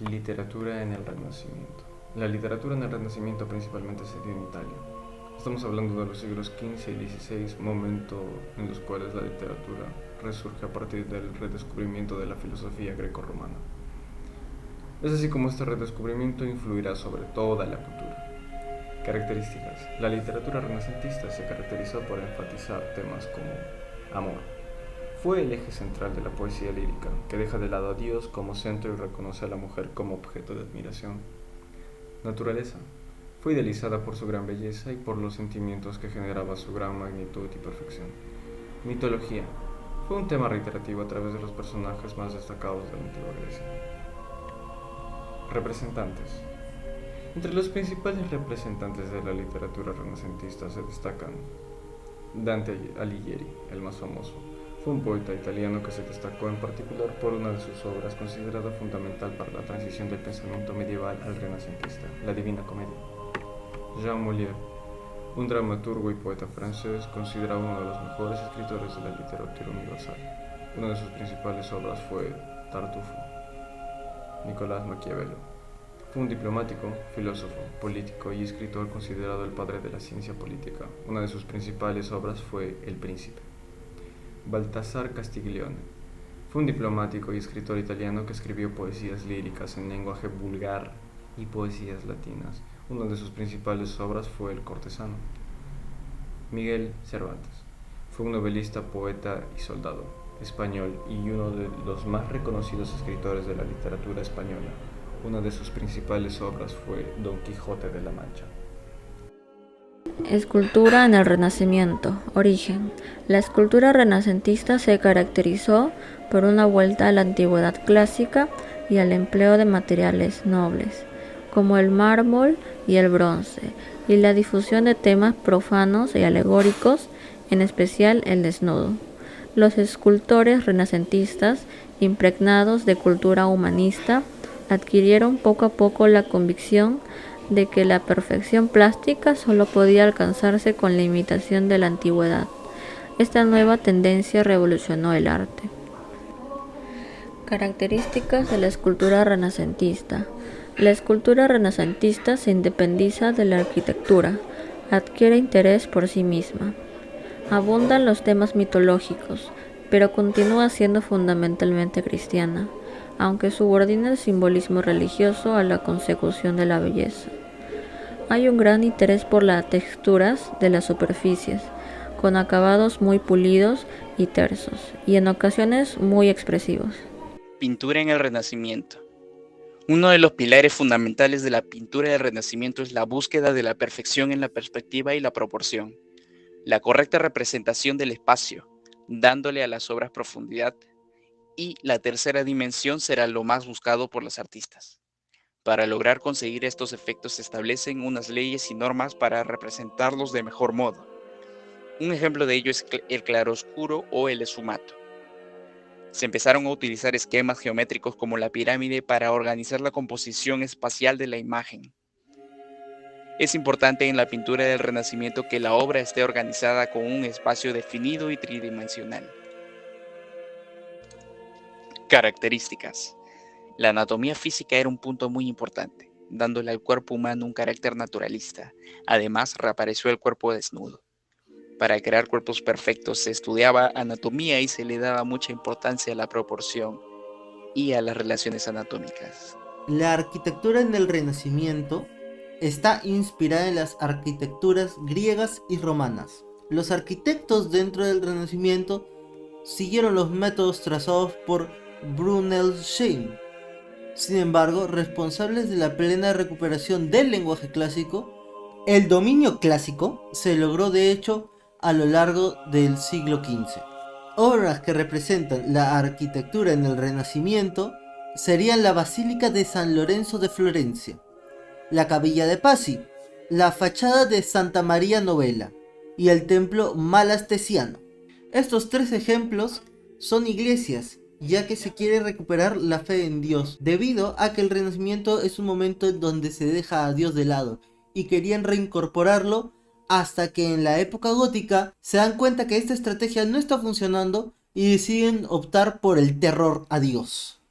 Literatura en el Renacimiento. La literatura en el Renacimiento principalmente se dio en Italia. Estamos hablando de los siglos XV y XVI, momento en los cuales la literatura resurge a partir del redescubrimiento de la filosofía grecorromana. Es así como este redescubrimiento influirá sobre toda la cultura. Características. La literatura renacentista se caracterizó por enfatizar temas como amor. Fue el eje central de la poesía lírica, que deja de lado a Dios como centro y reconoce a la mujer como objeto de admiración. Naturaleza. Fue idealizada por su gran belleza y por los sentimientos que generaba su gran magnitud y perfección. Mitología. Fue un tema reiterativo a través de los personajes más destacados de la antigua Grecia. Representantes. Entre los principales representantes de la literatura renacentista se destacan Dante Alighieri, el más famoso. Fue un poeta italiano que se destacó en particular por una de sus obras considerada fundamental para la transición del pensamiento medieval al renacentista, La Divina Comedia. Jean Molière, un dramaturgo y poeta francés, considerado uno de los mejores escritores de la literatura universal. Una de sus principales obras fue Tartufo. Nicolás Maquiavelo. Fue un diplomático, filósofo, político y escritor considerado el padre de la ciencia política. Una de sus principales obras fue El Príncipe. Baltasar Castiglione. Fue un diplomático y escritor italiano que escribió poesías líricas en lenguaje vulgar y poesías latinas. Una de sus principales obras fue El Cortesano. Miguel Cervantes. Fue un novelista, poeta y soldado español y uno de los más reconocidos escritores de la literatura española. Una de sus principales obras fue Don Quijote de la Mancha. Escultura en el Renacimiento. Origen. La escultura renacentista se caracterizó por una vuelta a la antigüedad clásica y al empleo de materiales nobles, como el mármol y el bronce, y la difusión de temas profanos y alegóricos, en especial el desnudo. Los escultores renacentistas, impregnados de cultura humanista, adquirieron poco a poco la convicción de que la perfección plástica solo podía alcanzarse con la imitación de la antigüedad. Esta nueva tendencia revolucionó el arte. Características de la escultura renacentista. La escultura renacentista se independiza de la arquitectura, adquiere interés por sí misma. Abundan los temas mitológicos, pero continúa siendo fundamentalmente cristiana, aunque subordina el simbolismo religioso a la consecución de la belleza. Hay un gran interés por las texturas de las superficies, con acabados muy pulidos y tersos, y en ocasiones muy expresivos. Pintura en el Renacimiento. Uno de los pilares fundamentales de la pintura del Renacimiento es la búsqueda de la perfección en la perspectiva y la proporción, la correcta representación del espacio, dándole a las obras profundidad, y la tercera dimensión será lo más buscado por los artistas. Para lograr conseguir estos efectos se establecen unas leyes y normas para representarlos de mejor modo. Un ejemplo de ello es el claroscuro o el esfumato. Se empezaron a utilizar esquemas geométricos como la pirámide para organizar la composición espacial de la imagen. Es importante en la pintura del Renacimiento que la obra esté organizada con un espacio definido y tridimensional. Características. La anatomía física era un punto muy importante, dándole al cuerpo humano un carácter naturalista. Además, reapareció el cuerpo desnudo. Para crear cuerpos perfectos se estudiaba anatomía y se le daba mucha importancia a la proporción y a las relaciones anatómicas. La arquitectura en el Renacimiento está inspirada en las arquitecturas griegas y romanas. Los arquitectos dentro del Renacimiento siguieron los métodos trazados por Brunel Schein. Sin embargo, responsables de la plena recuperación del lenguaje clásico, el dominio clásico se logró de hecho a lo largo del siglo XV. Obras que representan la arquitectura en el Renacimiento serían la Basílica de San Lorenzo de Florencia, la Capilla de Pazzi, la fachada de Santa María Novella y el templo malastesiano. Estos tres ejemplos son iglesias, ya que se quiere recuperar la fe en Dios, debido a que el Renacimiento es un momento en donde se deja a Dios de lado y querían reincorporarlo, hasta que en la época gótica se dan cuenta que esta estrategia no está funcionando y deciden optar por el terror a Dios.